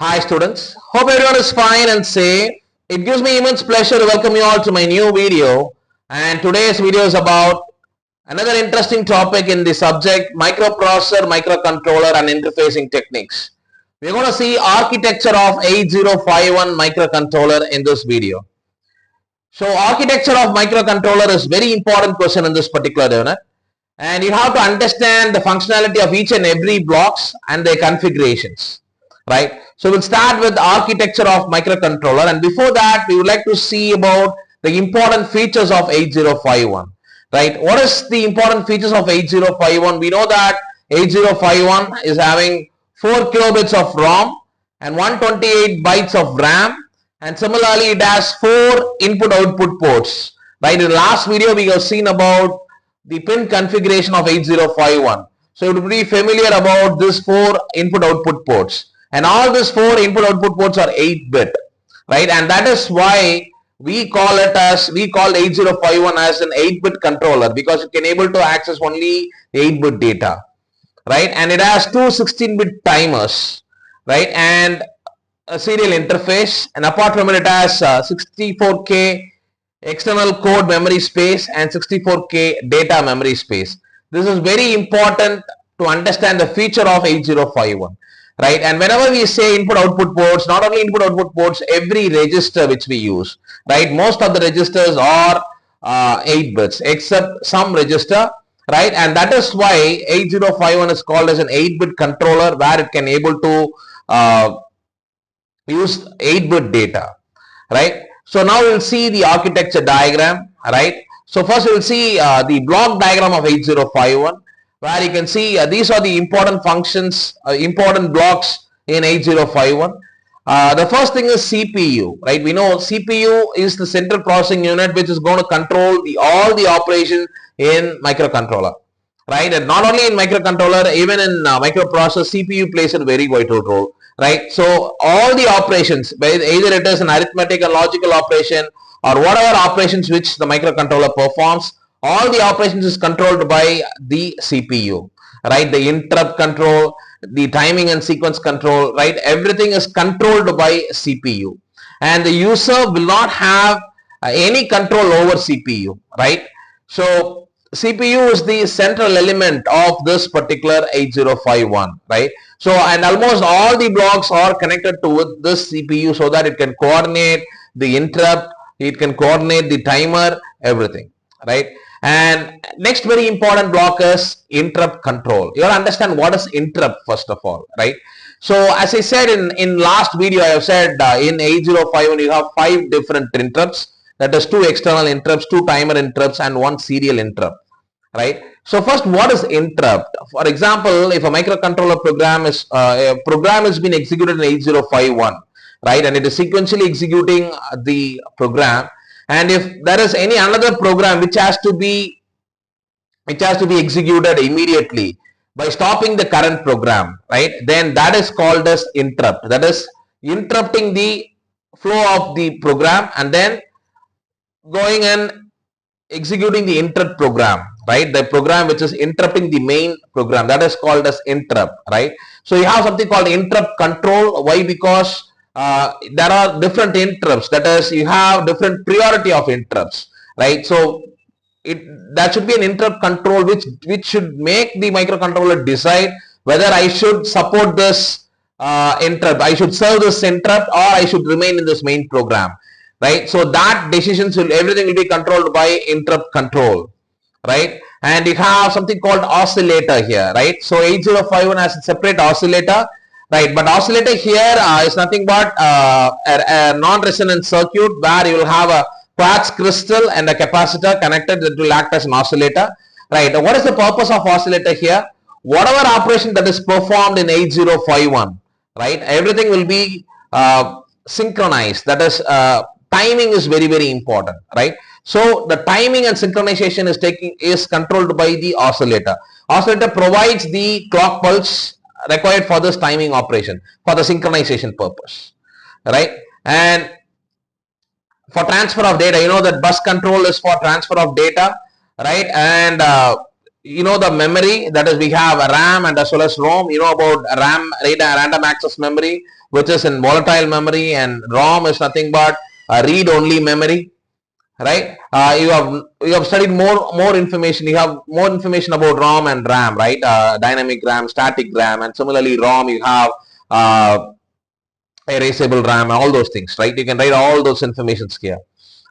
Hi students, hope everyone is fine and safe. It gives me immense pleasure to welcome you all to my new video, and today's video is about another interesting topic in the subject microprocessor, microcontroller and interfacing techniques. We're going to see architecture of 8051 microcontroller in this video. So architecture of microcontroller is very important question in this particular unit, and you have to understand the functionality of each and every blocks and their configurations. Right. So we'll start with architecture of microcontroller, and before that we would like to see about the important features of 8051. Right. What is the important features of 8051? We know that 8051 is having 4 kilobits of ROM and 128 bytes of RAM, and similarly it has 4 input output ports. Right. In the last video we have seen about the pin configuration of 8051. So you would be familiar about this 4 input output ports. And all these 4 input output ports are 8-bit, right? And that is why we call 8051 as an 8-bit controller, because it can able to access only 8-bit data, right? And it has two 16-bit timers, right? And a serial interface, and apart from it, it has 64K external code memory space and 64K data memory space. This is very important to understand the feature of 8051. Right, and whenever we say input output ports, not only input output ports, every register which we use, right, most of the registers are 8 bits except some register, right, and that is why 8051 is called as an 8-bit controller, where it can able to use 8-bit data, right. So now we will see the architecture diagram, right. So first we will see the block diagram of 8051. Where you can see these are the important functions, important blocks in 8051. The first thing is CPU, right? We know CPU is the central processing unit which is going to control all the operations in microcontroller, right? And not only in microcontroller, even in microprocessor, CPU plays a very vital role, right? So all the operations, either it is an arithmetic and logical operation or whatever operations which the microcontroller performs, all the operations is controlled by the CPU, right? The interrupt control, the timing and sequence control, right? Everything is controlled by CPU, and the user will not have any control over CPU, right? So CPU is the central element of this particular 8051, right? So, and almost all the blocks are connected to this CPU so that it can coordinate the interrupt, it can coordinate the timer, everything, right? And next very important block is interrupt control. You have to understand what is interrupt first of all, right? So as I said in last video, I have said in 8051 you have 5 different interrupts. That is 2 external interrupts, 2 timer interrupts and 1 serial interrupt, right? So first, what is interrupt? For example, if a microcontroller program is being executed in 8051, right, and it is sequentially executing the program, and if there is any another program which has to be executed immediately by stopping the current program, right, then that is called as interrupt. That is interrupting the flow of the program and then going and executing the interrupt program, right, the program which is interrupting the main program, that is called as interrupt, right. So you have something called interrupt control. Why? Because there are different interrupts, that is you have different priority of interrupts, right. So that should be an interrupt control which should make the microcontroller decide whether I should support this interrupt, I should serve this interrupt, or I should remain in this main program, right. So that everything will be controlled by interrupt control, right. And you have something called oscillator here, right. So 8051 has a separate oscillator, right, but oscillator here is nothing but a non-resonant circuit where you will have a quartz crystal and a capacitor connected that will act as an oscillator, right. What is the purpose of oscillator here? Whatever operation that is performed in 8051, right, everything will be synchronized. That is timing is very, very important, right. So the timing and synchronization is controlled by the oscillator. Oscillator provides the clock pulse required for this timing operation for the synchronization purpose, right. And for transfer of data, you know that bus control is for transfer of data, right. And you know the memory, that is we have a RAM and as well as ROM. You know about RAM, random access memory, which is in volatile memory, and ROM is nothing but a read-only memory, right? You have studied more information. You have more information about ROM and RAM, right? Dynamic RAM, static RAM, and similarly ROM you have erasable RAM, all those things, right? You can write all those informations here,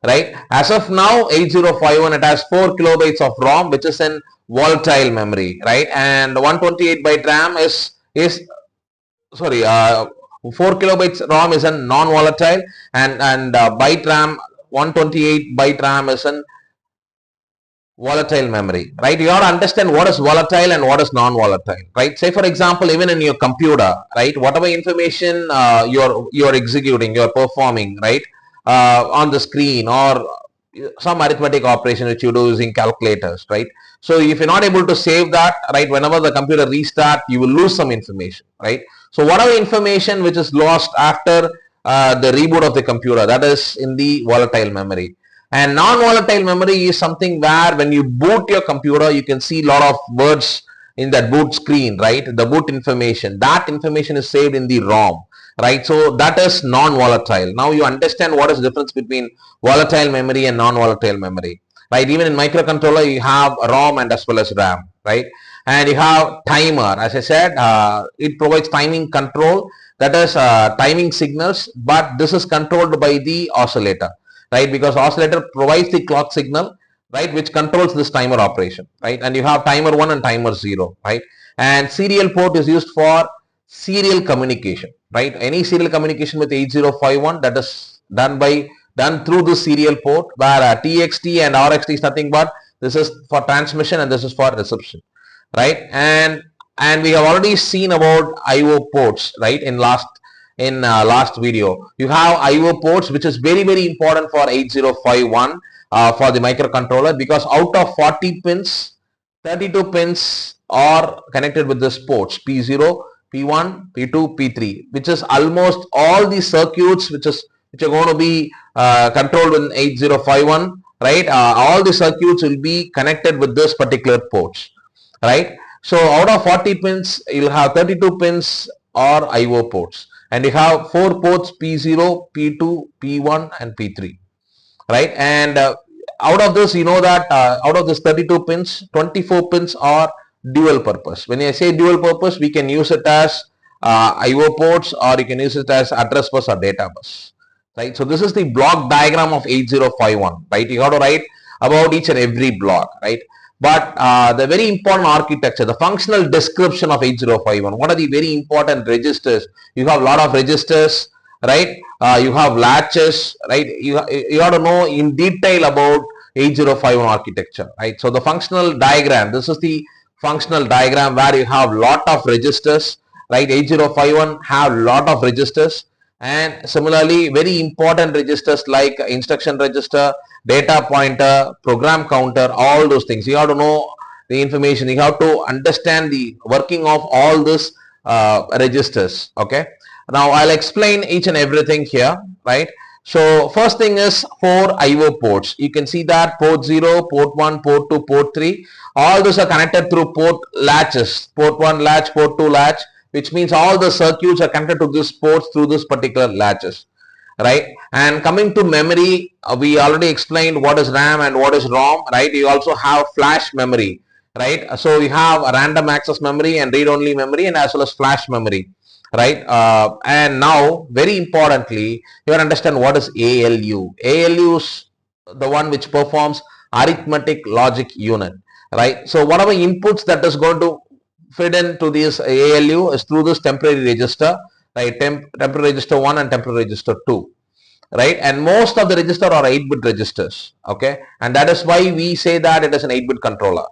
right? As of now, 8051, it has 4 kilobytes of ROM, which is in volatile memory, right? And 128 byte RAM is sorry, 4 kilobytes ROM is in non-volatile, and byte RAM, 128 byte RAM is in volatile memory, right? You have to understand what is volatile and what is non-volatile, right? Say for example, even in your computer, right, whatever information you're executing, you're performing, right, on the screen, or some arithmetic operation which you do using calculators, right? So if you're not able to save that, right, whenever the computer restart, you will lose some information, right? So whatever information which is lost after the reboot of the computer, that is in the volatile memory. And non-volatile memory is something where when you boot your computer, you can see a lot of words in that boot screen, right? The boot information, that information is saved in the ROM, right? So that is non-volatile. Now you understand what is the difference between volatile memory and non-volatile memory, right? Even in microcontroller, you have ROM and as well as RAM, right? And you have timer. As I said, it provides timing control, that is timing signals, but this is controlled by the oscillator, right? Because oscillator provides the clock signal, right, which controls this timer operation, right? And you have timer 1 and timer 0, right? And serial port is used for serial communication, right? Any serial communication with 8051, that is done through the serial port, where TXT and RXT is nothing but this is for transmission and this is for reception, right? And we have already seen about IO ports, right, in last video. You have IO ports, which is very important for 8051 for the microcontroller, because out of 40 pins, 32 pins are connected with this ports P0, P1, P2, P3, which is almost all the circuits which are going to be controlled in 8051, right? All the circuits will be connected with this particular ports, right? So out of 40 pins, you'll have 32 pins or IO ports, and you have 4 ports P0, P2, P1 and P3, right? And out of this, you know that out of this 32 pins, 24 pins are dual purpose. When I say dual purpose, we can use it as IO ports, or you can use it as address bus or data bus, right? So this is the block diagram of 8051, right? You have to write about each and every block, right? But the very important architecture, the functional description of 8051, what are the very important registers? You have a lot of registers, right? You have latches, right? You have to know in detail about 8051 architecture, right? So the functional diagram, this is the functional diagram where you have lot of registers, right? 8051 have lot of registers, and similarly very important registers like instruction register, data pointer, program counter, all those things. You have to know the information. You have to understand the working of all these registers, okay? Now I'll explain each and everything here, right? So first thing is 4 IO ports. You can see that port 0, port 1, port 2, port 3. All those are connected through port latches. Port 1 latch, port 2 latch, which means all the circuits are connected to this ports through this particular latches, right? And coming to memory, we already explained what is RAM and what is ROM, right? You also have flash memory, right? So you have a random access memory and read-only memory, and as well as flash memory, right? And now very importantly, you understand what is ALU. ALU is the one which performs arithmetic logic unit, right? So whatever inputs that is going to feed into this ALU is through this temporary register, right? Temporary register 1 and temporary register 2, right? And most of the register are 8-bit registers, okay? And that is why we say that it is an 8-bit controller,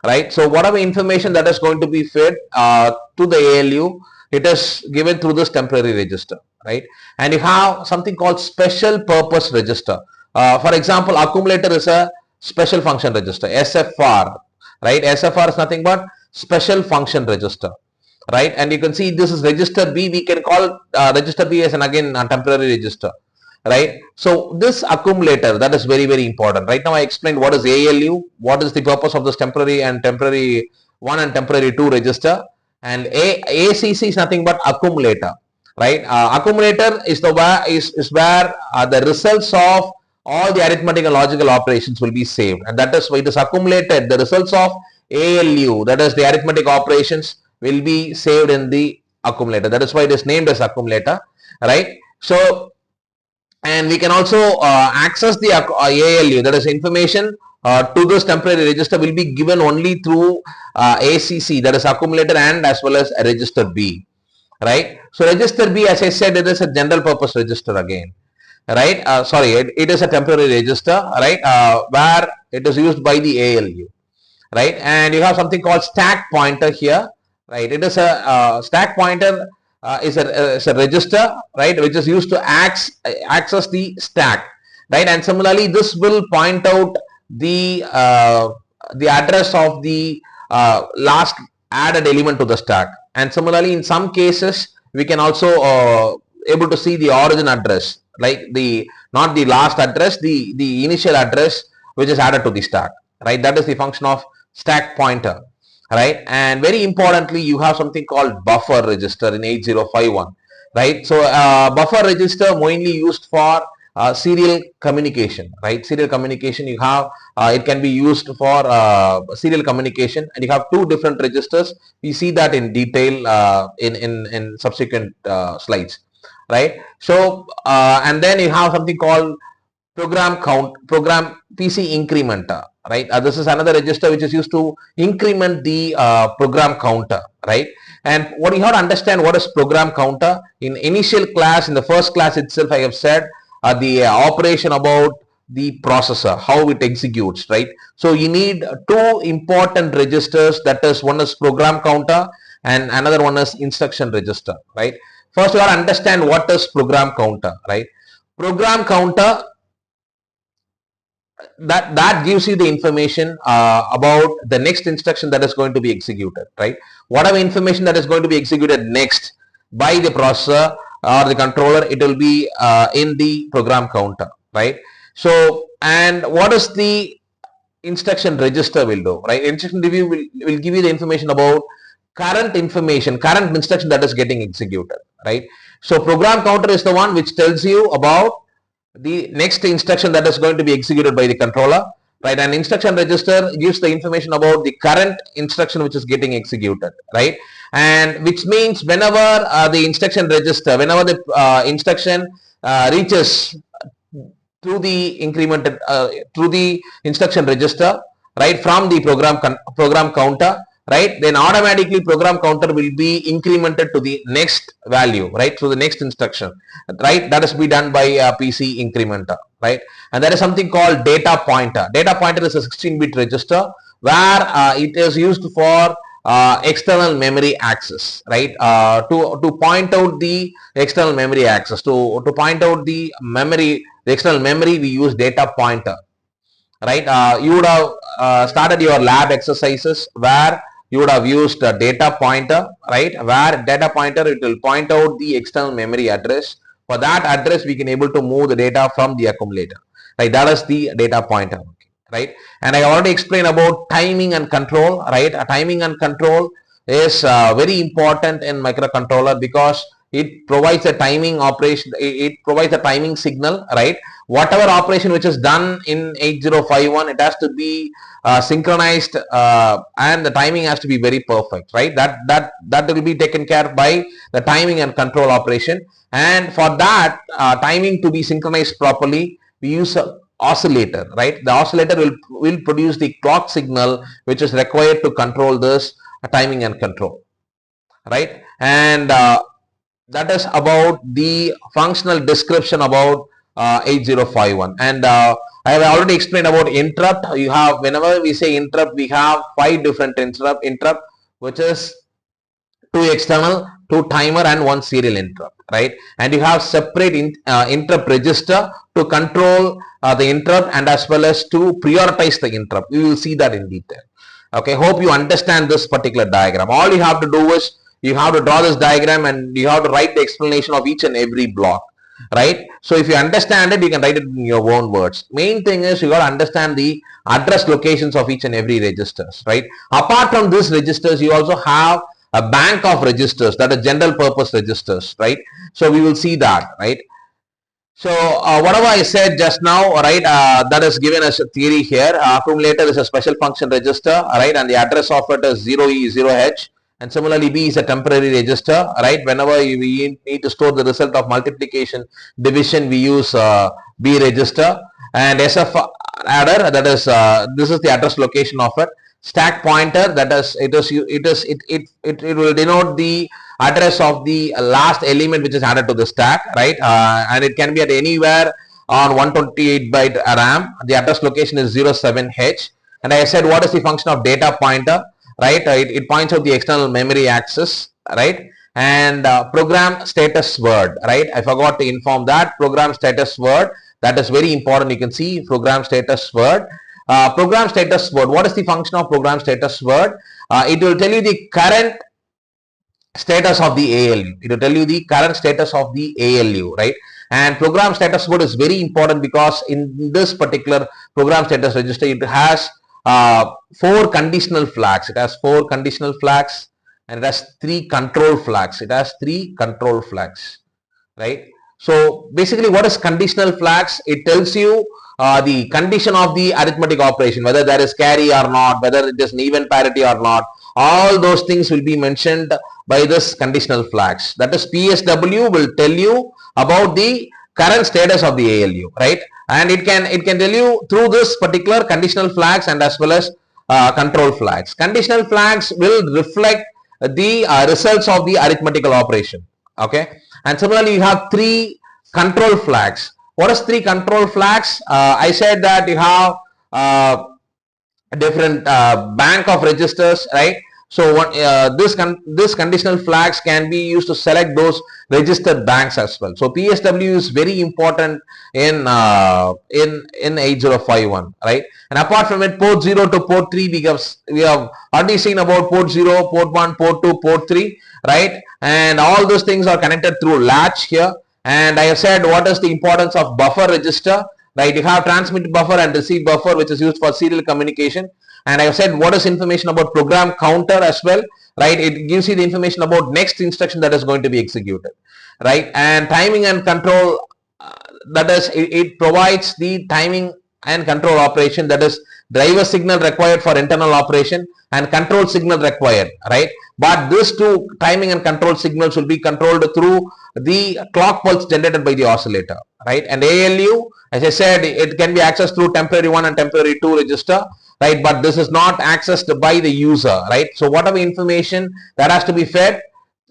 right? So whatever information that is going to be fed to the ALU, it is given through this temporary register, right? And you have something called special purpose register. For example, accumulator is a special function register, SFR, right? SFR is nothing but special function register, right? And you can see this is register B. We can call register B as an again a temporary register, right? So this accumulator, that is very important. Right now I explained what is ALU, what is the purpose of this temporary 1 and temporary 2 register, and ACC is nothing but accumulator, right? Accumulator is where the results of all the arithmetic and logical operations will be saved, and that is why it is accumulated. The results of ALU, that is the arithmetic operations, will be saved in the accumulator. That is why it is named as accumulator, right? So, and we can also access the ALU, that is information to this temporary register will be given only through ACC, that is accumulator, and as well as a register B, right? So register B, as I said, it is a general purpose register again, right? It is a temporary register, right? Where it is used by the ALU, right? And you have something called stack pointer here, right? It is a stack pointer is a register, right, which is used to access the stack, right? And similarly, this will point out the address of the last added element to the stack. And similarly, in some cases, we can also able to see the origin address, like not the last address, the initial address which is added to the stack, right? That is the function of stack pointer, right? And very importantly, you have something called buffer register in 8051, right? So buffer register mainly used for serial communication, right? Serial communication, you have it can be used for serial communication, and you have two different registers. We see that in detail in subsequent slides, right? So and then you have something called program PC incrementer, right? This is another register which is used to increment the program counter, right? And what you have to understand, what is program counter? In initial class, in the first class itself, I have said the operation about the processor, how it executes, right? So you need two important registers, that is, one is program counter and another one is instruction register, right? First, you have to understand what is program counter, right? Program counter, that gives you the information about the next instruction that is going to be executed, right? Whatever information that is going to be executed next by the processor or the controller, it will be in the program counter, right? So, and what is the instruction register will do, right? Instruction review will give you the information about current instruction that is getting executed, right? So program counter is the one which tells you about the next instruction that is going to be executed by the controller, right? And instruction register gives the information about the current instruction which is getting executed, right? And which means whenever the instruction register, whenever the instruction reaches through the incremented through the instruction register, right, from the program counter, right, then automatically program counter will be incremented to the next value, right, to the next instruction, right? That is be done by PC incrementer, right? And there is something called data pointer. Data pointer is a 16-bit register where it is used for external memory access, right? To point out the external memory access, to point out the external memory, we use data pointer, right? You would have started your lab exercises where you would have used a data pointer, right? Where data pointer, it will point out the external memory address. For that address, we can able to move the data from the accumulator, right? That is the data pointer, right? And I already explained about timing and control, right? Timing and control is very important in microcontroller because it provides a timing operation, it provides a timing signal, right? Whatever operation which is done in 8051, it has to be synchronized and the timing has to be very perfect, right? That will be taken care by the timing and control operation. And for that timing to be synchronized properly, we use a oscillator, right? The oscillator will produce the clock signal which is required to control this timing and control, right? And that is about the functional description about 8051. And I have already explained about interrupt. You have, whenever we say interrupt, we have 5 different interrupt, which is 2 external, 2 timer, and 1 serial interrupt, right? And you have separate interrupt register to control the interrupt and as well as to prioritize the interrupt. We will see that in detail. Okay, hope you understand this particular diagram. All you have to do is you have to draw this diagram and you have to write the explanation of each and every block, right? So if you understand it, you can write it in your own words. Main thing is you got to understand the address locations of each and every registers, right? Apart from these registers, you also have a bank of registers, that is general purpose registers, right? So we will see that, right? So whatever I said just now, right, that is given as a theory here. Accumulator is a special function register, right, and the address of it is 0E 0H, and similarly B is a temporary register, right. Whenever we need to store the result of multiplication, division, we use B register, and SF adder, that is this is the address location of it. Stack pointer, that is it will denote the address of the last element which is added to the stack, right, and it can be at anywhere on 128 byte RAM. The address location is 07H, and I said what is the function of data pointer, right? It points out the external memory access, right? And program status word, right? I forgot to inform that program status word, that is very important. You can see program status word. Program status word, what is the function of program status word? It will tell you the current status of the ALU. It will tell you the current status of the ALU, right? And program status word is very important because in this particular program status register, it has 4 conditional flags. It has 4 conditional flags, and it has 3 control flags. It has 3 control flags, right? So basically, what is conditional flags? It tells you the condition of the arithmetic operation, whether there is carry or not, whether it is an even parity or not. All those things will be mentioned by this conditional flags. That is, PSW will tell you about the current status of the ALU, right? And it can tell you through this particular conditional flags and as well as control flags. Conditional flags will reflect the results of the arithmetical operation. Okay, and similarly you have 3 control flags. What is 3 control flags? I said that you have a different bank of registers, right? So this conditional flags can be used to select those registered banks as well. So PSW is very important in 8051, right? And apart from it, port 0 to port 3, we have already seen about port 0, port 1, port 2, port 3, right? And all those things are connected through latch here. And I have said what is the importance of buffer register, right? You have transmit buffer and receive buffer, which is used for serial communication. And I have said what is information about program counter as well, right? It gives you the information about next instruction that is going to be executed, right? And timing and control, that is, it provides the timing and control operation, that is driver signal required for internal operation and control signal required, right? But these 2 timing and control signals will be controlled through the clock pulse generated by the oscillator, right? And ALU, as I said, it can be accessed through temporary 1 and temporary 2 register, right? But this is not accessed by the user, right? So whatever information that has to be fed,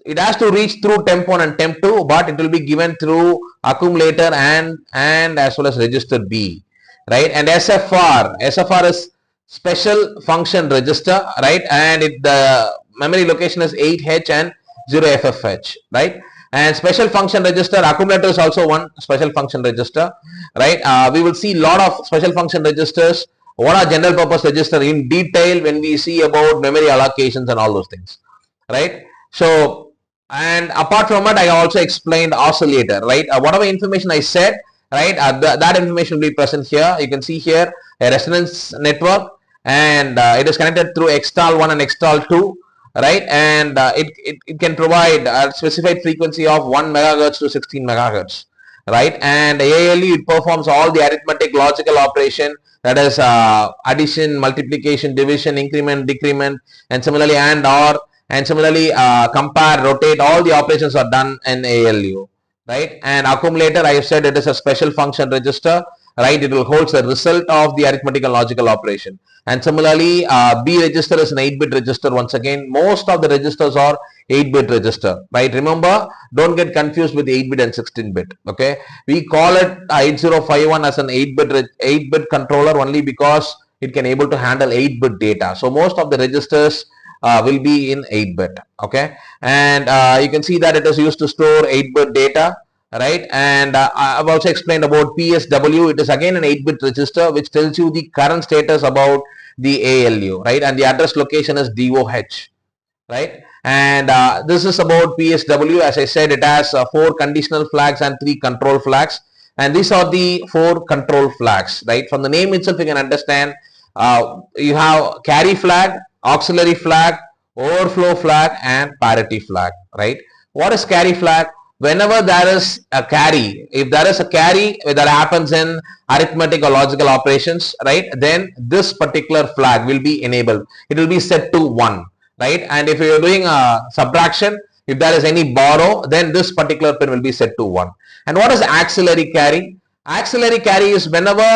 it has to reach through temp 1 and temp 2, but it will be given through accumulator and as well as register B, right? And SFR is special function register, right? And the memory location is 8H and 0FFH, right? And special function register, accumulator is also one special function register, right? We will see a lot of special function registers. What are general purpose register in detail when we see about memory allocations and all those things, right? So, and apart from it, I also explained oscillator, right? Whatever information I said, right, that information will be present here. You can see here a resonance network, and it is connected through extol 1 and extol 2, right? And it can provide a specified frequency of 1 megahertz to 16 megahertz, right? And ALU, it performs all the arithmetic logical operation, that is addition, multiplication, division, increment, decrement, and similarly and or, and similarly compare, rotate, all the operations are done in ALU, right? And accumulator, I have said it is a special function register, right? It will hold the result of the arithmetical logical operation. And similarly, B register is an 8-bit register. Once again, most of the registers are 8-bit register, right? Remember, don't get confused with 8-bit and 16-bit, okay? We call it 8051 as an 8-bit controller only because it can able to handle 8-bit data. So most of the registers will be in 8-bit, okay? And you can see that it is used to store 8-bit data, right? And I've also explained about PSW. It is again an 8-bit register which tells you the current status about the ALU, right? And the address location is DOH, right? And this is about PSW. As I said, it has 4 conditional flags and 3 control flags, and these are the 4 control flags, right? From the name itself you can understand you have carry flag, auxiliary flag, overflow flag and parity flag, right? What is carry flag? Whenever there is a carry, if there is a carry that happens in arithmetic or logical operations, right, then this particular flag will be enabled. It will be set to 1, right? And if you are doing a subtraction, if there is any borrow, then this particular pin will be set to 1. And what is auxiliary carry? Auxiliary carry is whenever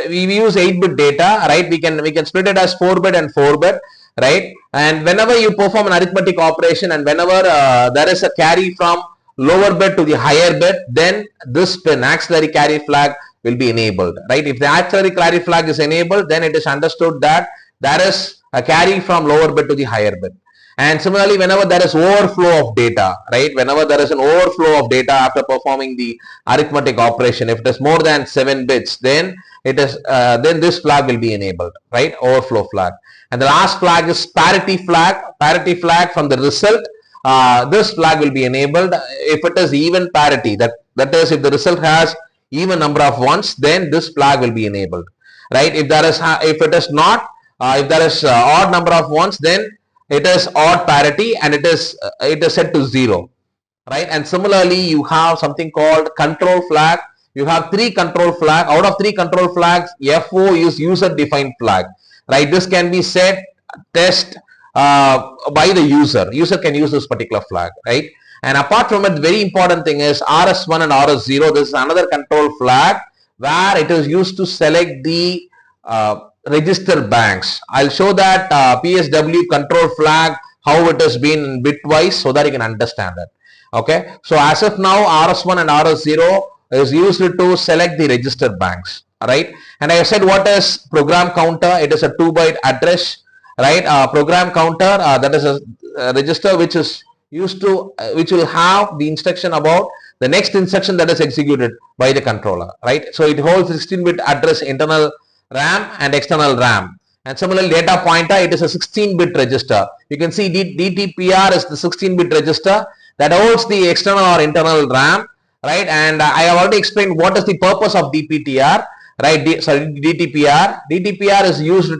we use 8-bit data, right? We can split it as 4-bit and 4-bit, right? And whenever you perform an arithmetic operation and whenever there is a carry from lower bit to the higher bit, then this pin auxiliary carry flag will be enabled, right? If the auxiliary carry flag is enabled, then it is understood that there is a carry from lower bit to the higher bit. And similarly, whenever there is overflow of data, right? Whenever there is an overflow of data after performing the arithmetic operation, if it is more than 7 bits, then it is then this flag will be enabled, right? Overflow flag. And the last flag is parity flag. Parity flag from the result. This flag will be enabled if it is even parity. That is, if the result has even number of ones, then this flag will be enabled, right? If it is not, if there is odd number of ones, then it is odd parity and it is set to 0, right? And similarly, you have something called control flag. You have 3 control flag. Out of 3 control flags, FO is user defined flag, right? This can be set test by the user. User can use this particular flag, right? And apart from it, very important thing is RS1 and RS0. This is another control flag where it is used to select the register banks. I'll show that PSW control flag, how it has been bitwise, so that you can understand it. Okay, so as of now, RS1 and RS0 is used to select the register banks, right? And I said, what is program counter? It is a 2-byte address, right? Program counter, that is a register which is used to which will have the instruction about the next instruction that is executed by the controller, right? So it holds 16-bit address, internal RAM and external RAM. And similarly, data pointer, it is a 16-bit register. You can see DTPR is the 16-bit register that holds the external or internal RAM, right? And I have already explained what is the purpose of DPTR, right? DTPR. DTPR is used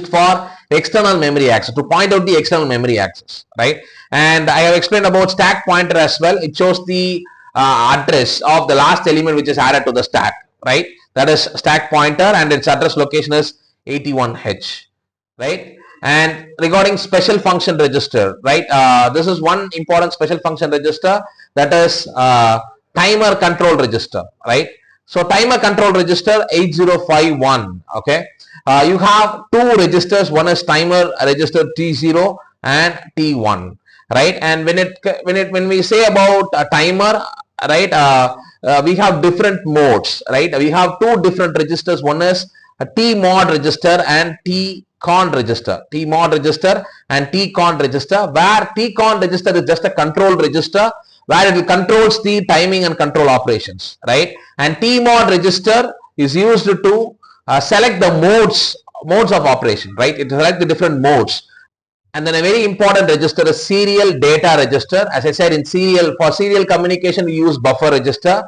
for external memory access, to point out the external memory access, right? And I have explained about stack pointer as well. It shows the address of the last element which is added to the stack, right? That is stack pointer, and its address location is 81H, right? And regarding special function register, right? This is one important special function register, that is timer control register, right? So timer control register 8051, okay? You have 2 registers. One is timer register T0 and T1, right? And when we say about a timer, right, we have different modes, right? We have 2 different registers. One is a T-mod register and T-con register. T-mod register and T-con register, where T-con register is just a control register where it controls the timing and control operations, right? And T-mod register is used to select the modes of operation, right? It selects the different modes. And then a very important register is serial data register. As I said, for serial communication, we use buffer register.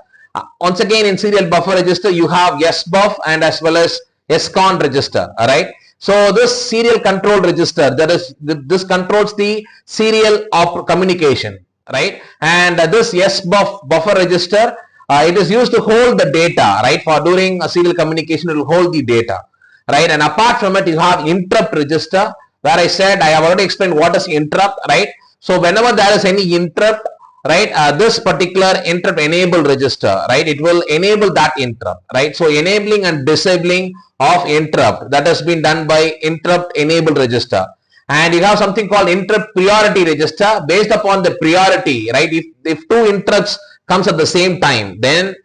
Once again, in serial buffer register, you have SBUF and as well as SCON register. All right. So this serial control register, this controls the serial communication, right? And this SBUF buffer register, it is used to hold the data, right? For during a serial communication, it will hold the data, right? And apart from it, you have interrupt register, where I said I have already explained what is interrupt, right? So whenever there is any interrupt, right, this particular interrupt enable register, right, it will enable that interrupt, right? So enabling and disabling of interrupt, that has been done by interrupt enable register. And you have something called interrupt priority register. Based upon the priority, right, if 2 interrupts comes at the same time, then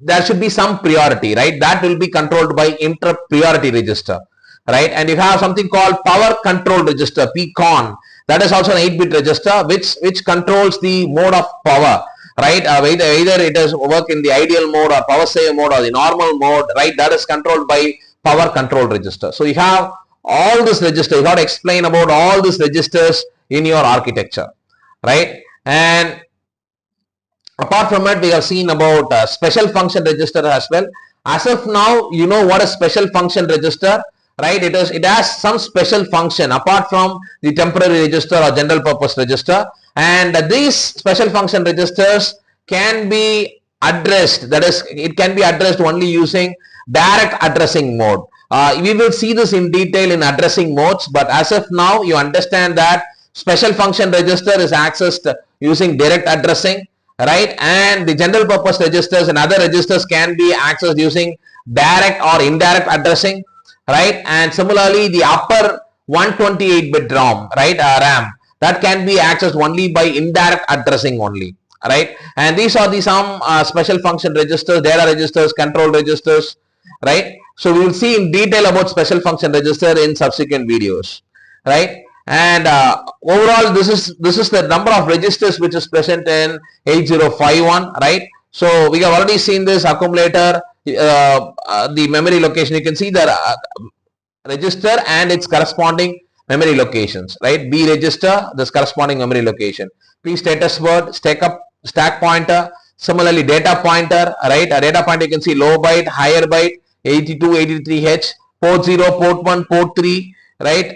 there should be some priority, right? That will be controlled by interrupt priority register, right? And you have something called power control register, PCON. That is also an 8-bit register which controls the mode of power, right? Either it is work in the ideal mode or power save mode or the normal mode, right? That is controlled by power control register. So you have all this register. You have to explain about all these registers in your architecture, right? And apart from it, we have seen about special function register as well. As of now, you know what is special function register. right? It has some special function apart from the temporary register or general purpose register, and these special function registers can be addressed, that is, it can be addressed only using direct addressing mode. We will see this in detail in addressing modes, but as of now you understand that special function register is accessed using direct addressing, right? And the general purpose registers and other registers can be accessed using direct or indirect addressing, right? And similarly the upper 128-bit RAM, right, RAM, that can be accessed only by indirect addressing only, right? And these are the some special function registers, data registers, control registers, right? So we will see in detail about special function register in subsequent videos, right? And overall this is the number of registers which is present in 8051, right? So we have already seen this accumulator, the memory location. You can see the register and its corresponding memory locations, right? B register, this corresponding memory location. P status word, stack pointer, similarly data pointer, right? A data pointer, you can see low byte, higher byte, 82, 83H, port 0, port 1, port 3, right?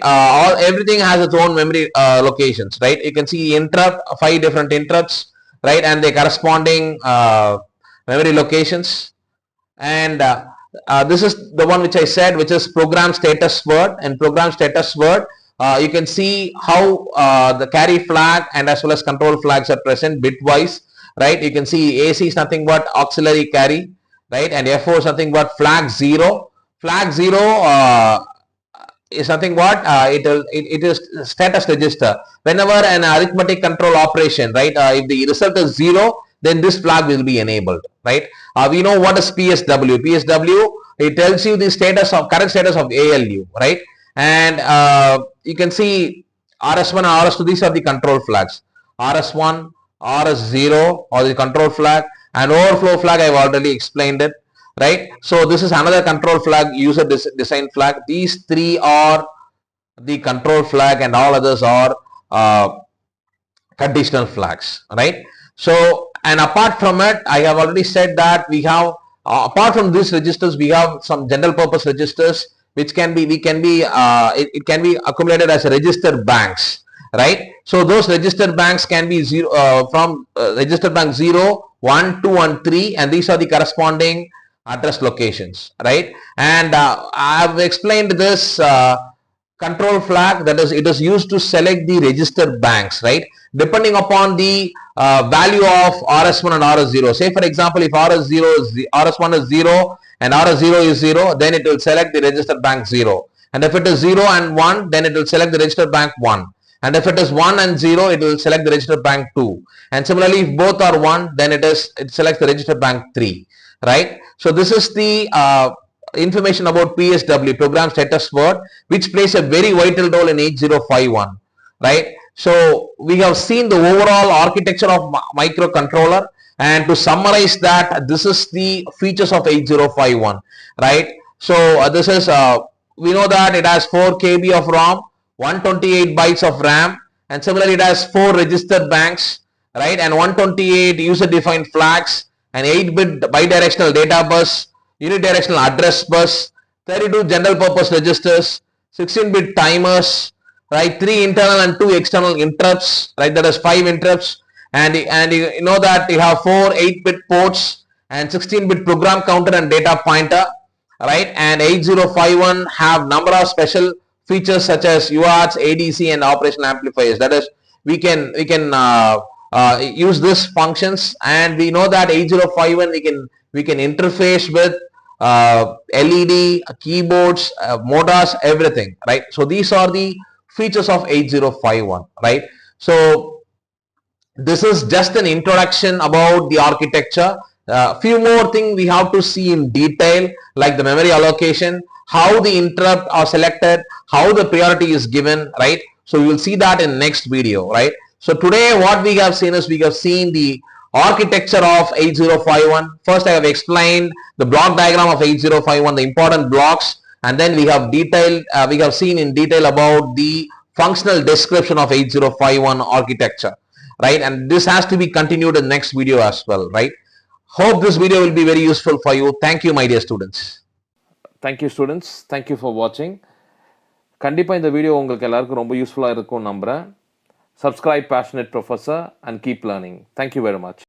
Everything has its own memory locations, right? You can see interrupt, 5 different interrupts, right? And the corresponding memory locations. And this is the one which I said, which is program status word. And program status word, you can see how the carry flag and as well as control flags are present bitwise, right? You can see AC is nothing but auxiliary carry, right? And F4 is nothing but flag 0. Flag 0 is nothing but it is status register. Whenever an arithmetic control operation, right, if the result is 0, then this flag will be enabled, right? We know what is PSW. PSW, it tells you the status of current status of ALU, right? And you can see RS1 and RS2, these are the control flags. RS1, RS0 or the control flag, and overflow flag I have already explained it, right? So this is another control flag, user design flag. These three are the control flag and all others are conditional flags, right? So, and apart from it, I have already said that we have apart from these registers, we have some general purpose registers which can be it can be accumulated as register banks, right? So those register banks can be from register bank 0, 1, 2 and 3, and these are the corresponding address locations, right? And I have explained this control flag, that is, it is used to select the register banks, right? Depending upon the value of RS1 and RS0. Say for example, if RS1 is 0 and RS0 is 0, then it will select the register bank 0. And if it is 0 and 1, then it will select the register bank 1. And if it is 1 and 0, it will select the register bank 2. And similarly, if both are 1, then it selects the register bank 3, right? So this is the information about PSW, program status word, which plays a very vital role in 8051, right? So we have seen the overall architecture of microcontroller, and to summarize that, this is the features of 8051, right? So this is we know that it has 4 KB of ROM, 128 bytes of RAM, and similarly it has 4 register banks, right, and 128 user defined flags, and 8-bit bidirectional data bus, unidirectional address bus, 32 general purpose registers, 16-bit timers, right, 3 internal and 2 external interrupts, right, that is 5 interrupts, and you know that you have 4 8-bit ports and 16-bit program counter and data pointer, right? And 8051 have number of special features such as UARTs, ADC and operational amplifiers. That is, we can use these functions, and we know that 8051 we can interface with LED, keyboards, motors, everything, right? So these are the features of 8051, right? So this is just an introduction about the architecture. Few more things we have to see in detail, like the memory allocation, how the interrupt are selected, how the priority is given, right? So we will see that in next video, right? So today what we have seen is we have seen the architecture of 8051. First I have explained the block diagram of 8051, the important blocks, and then we have seen in detail about the functional description of 8051 architecture, right? And this has to be continued in next video as well, right? Hope this video will be very useful for you. Thank you, my dear students. Thank you, students. Thank you for watching. கண்டிப்பாக இந்த video உங்களுக்கு எல்லாருக்கும் ரொம்ப யூஸ்ஃபுல்லாக இருக்கும்னு நம்புகிறேன். Subscribe Passionate Professor and keep learning. Thank you very much.